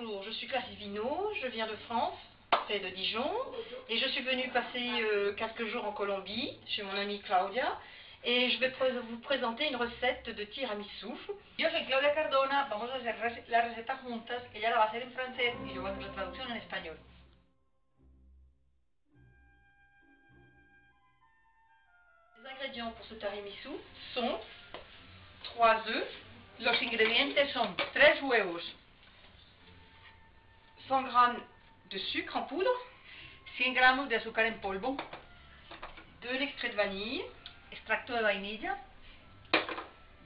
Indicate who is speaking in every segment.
Speaker 1: bonjour, je suis Clarisse Vino, je viens de France, près de Dijon, et je suis venue passer quelques jours en Colombie, chez mon amie Claudia, et je vais vous présenter une recette de tiramisú.
Speaker 2: Yo soy Claudia Cardona, vamos a hacer la receta juntas, ella la va a hacer en francés y yo voy a hacer la traducción en español.
Speaker 1: Les ingrédients pour ce tiramisú sont 3 œufs.
Speaker 2: Los ingredientes son 3 huevos,
Speaker 1: 100 g de sucre en poudre,
Speaker 2: 100 gramos de azúcar en polvo,
Speaker 1: de l'extrait de vanille,
Speaker 2: extracto de vainilla,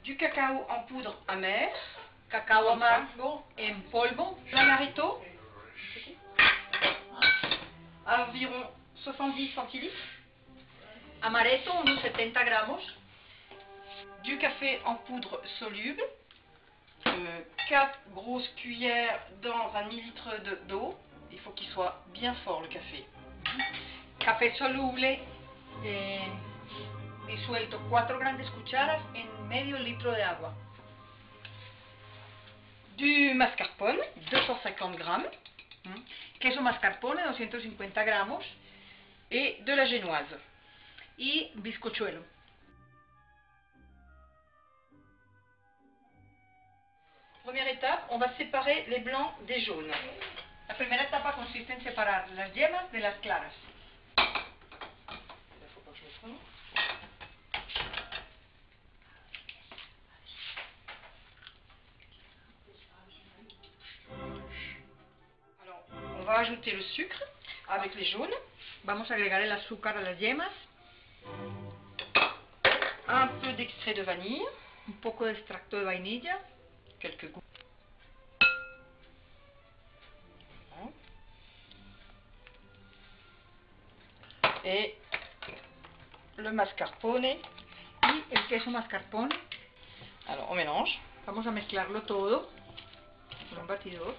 Speaker 1: du cacao en poudre amer,
Speaker 2: cacao amargo en polvo,
Speaker 1: l'amaretto, à environ 70 centilitres,
Speaker 2: amaretto unos 70 gramos,
Speaker 1: du café en poudre soluble, 4 grosses cuillères dans un millilitre d'eau. Il faut qu'il soit bien fort le café.
Speaker 2: café soluble disuelto 4 grandes cucharas en medio litro de agua,
Speaker 1: Du mascarpone, 250 grammes,
Speaker 2: queso mascarpone 250 gramos
Speaker 1: et de la génoise.
Speaker 2: y bizcochuelo.
Speaker 1: Première étape, on va séparer les blancs des jaunes.
Speaker 2: La primera etapa consiste en separar las yemas de las claras.
Speaker 1: Alors, on va ajouter le sucre avec les jaunes,
Speaker 2: Vamos a agregar el azúcar a las yemas,
Speaker 1: un peu d'extrait de vanille,
Speaker 2: un poco de extracto de vainilla,
Speaker 1: quelques gouttes. Et le mascarpone.
Speaker 2: y el queso mascarpone.
Speaker 1: Alors on mélange.
Speaker 2: Vamos a mezclarlo todo con un batidor.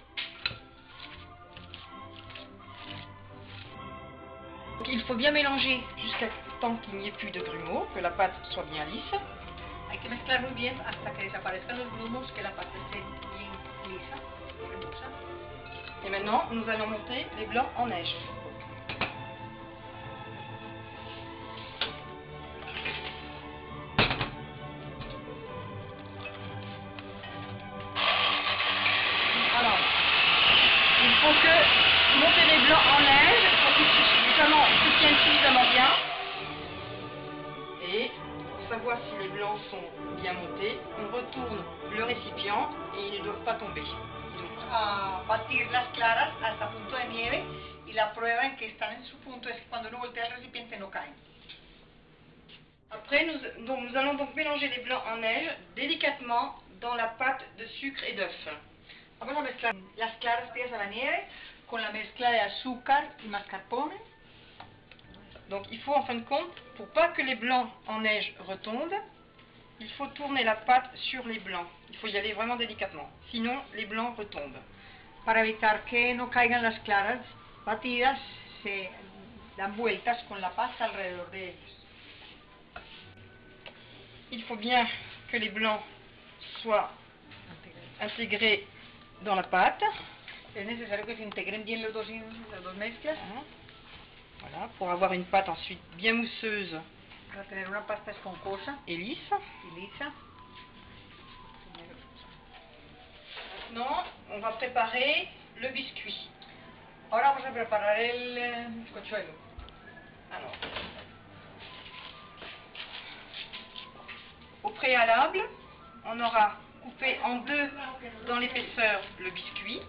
Speaker 1: Donc, il faut bien mélanger jusqu'à temps qu'il n'y ait plus de grumeaux, que la pâte soit bien lisse.
Speaker 2: Hay que mezclar muy bien hasta que desaparezcan los grumos, que la pasta esté bien lisa, cremosa.
Speaker 1: Et maintenant, nous allons monter les blancs en neige. Alors, il faut que monter les blancs en neige pour qu'ils se tiennent suffisamment bien. Et pour savoir si les blancs sont bien montés, on retourne le récipient et ils ne doivent pas tomber.
Speaker 2: A batir las claras hasta punto de nieve y la prueba en que están en su punto es que cuando uno voltea el recipiente no caen.
Speaker 1: Après, nous allons donc mélanger les blancs en neige délicatement dans la pâte de sucre et d'œuf.
Speaker 2: Vamos a mezclar las claras tiras a la nieve con la mezcla de azúcar y mascarpone.
Speaker 1: Donc il faut en fin de compte, pour pas que les blancs en neige retombent, il faut tourner la pâte sur les blancs. Il faut y aller vraiment délicatement, sinon les blancs retombent.
Speaker 2: Para evitar que no caigan las claras batidas, se dan vueltas con la pasta alrededor de ellos.
Speaker 1: Il faut bien que les blancs soient intégrés dans la pâte.
Speaker 2: Es necesario que se integren bien las dos mezclas
Speaker 1: Voilà, pour avoir une pâte ensuite bien mousseuse
Speaker 2: para tener una pasta esponjosa
Speaker 1: et lisse.
Speaker 2: y lisa.
Speaker 1: Maintenant, on va préparer le biscuit.
Speaker 2: Ahora vamos a preparar el bizcochuelo.
Speaker 1: Alors, au préalable, on aura coupé en deux dans l'épaisseur le biscuit.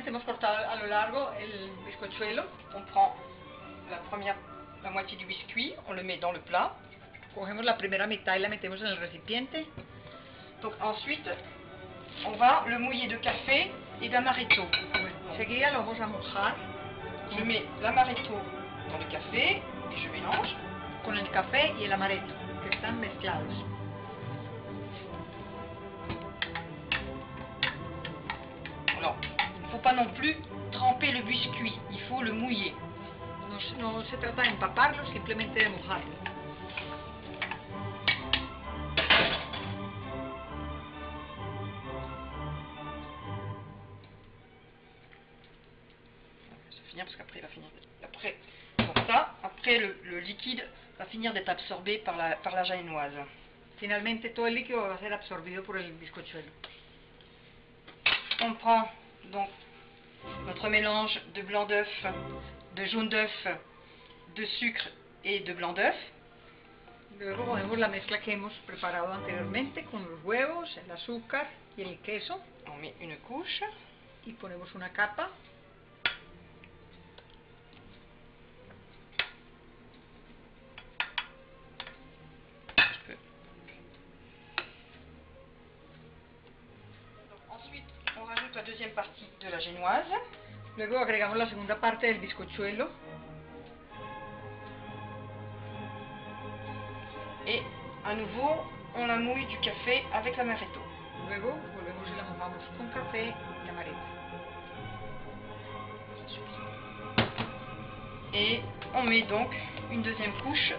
Speaker 2: Hemos cortado a lo largo el bizcochuelo.
Speaker 1: On prend la moitié du biscuit, on le met dans le plat.
Speaker 2: Cogemos la primera mitad y la metemos en el recipiente.
Speaker 1: Donc ensuite, on va le mouiller de café et d'amaretto.
Speaker 2: Enseguida lo vamos a mojar
Speaker 1: Je mets l'amaretto dans le café et je mélange.
Speaker 2: con el café y el amaretto, que están mezclados.
Speaker 1: Alors, il ne faut pas non plus tremper le biscuit, il faut le mouiller.
Speaker 2: No se trata de empaparlo, simplemente de mojarlo.
Speaker 1: après le liquide va finir d'être absorbé par la génoise.
Speaker 2: Finalmente todo el líquido va a ser absorbido por el bizcochuelo.
Speaker 1: On prend donc notre mélange de blanc d'œuf, de jaune d'œuf, de sucre et de blanc d'œuf.
Speaker 2: Luego ponemos la mezcla que hemos preparado anteriormente con los huevos, el azúcar y el queso.
Speaker 1: On met une couche.
Speaker 2: Y ponemos una capa.
Speaker 1: Ensuite, on rajoute la deuxième partie de la génoise.
Speaker 2: Luego agregamos la segunda parte del bizcochuelo.
Speaker 1: Et à nouveau, on la mouille du café avec l'amaretto.
Speaker 2: Luego volvemos y la mojamos con café y amaretto.
Speaker 1: Et on met donc une deuxième couche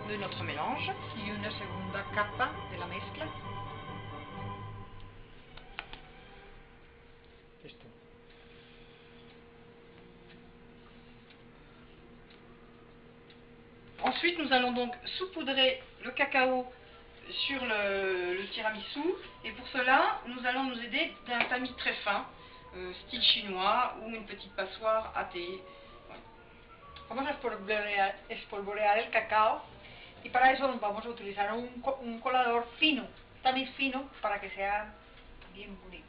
Speaker 1: de notre mélange.
Speaker 2: Y una segunda capa de la mezcla. Esto.
Speaker 1: Ensuite, nous allons donc saupoudrer le cacao sur le tiramisu. Et pour cela, nous allons nous aider d'un tamis très fin, style chinois, ou une petite passoire à thé.
Speaker 2: Vamos a espolvorear el cacao y para eso vamos a utilizar un colador fino, tamiz fino, para que sea bien bonito.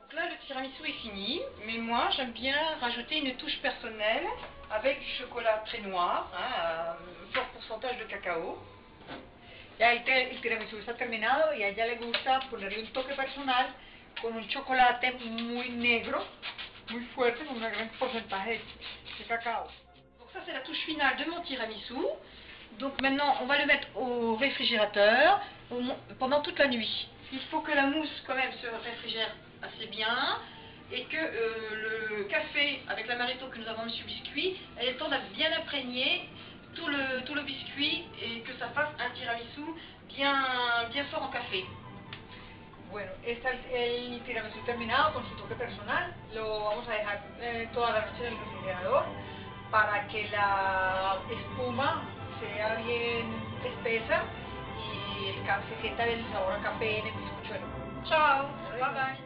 Speaker 1: Donc là, le tiramisu est fini, mais moi j'aime bien rajouter une touche personnelle avec du chocolat très noir, à fort pourcentage de cacao.
Speaker 2: Ya el tiramisú está terminado y a ella le gusta ponerle un toque personal con un chocolate muy negro, muy fuerte, con un gran porcentaje de cacao.
Speaker 1: Donc ça c'est la touche finale de mon tiramisu. Donc maintenant on va le mettre au réfrigérateur pendant toute la nuit. Il faut que la mousse quand même se réfrigère assez bien et que le café avec l'amaretto que nous avons mis sur le biscuit ait le temps d'être bien imprégné tout le biscuit et que ça fasse un tiramisu bien fort en café.
Speaker 2: Bueno, está el tiramisú terminado con su toque personal. Lo vamos a dejar toda la noche en el refrigerador para que la espuma sea bien espesa y se sienta el sabor a café en el bizcochuelo.
Speaker 1: Ciao, bye bye.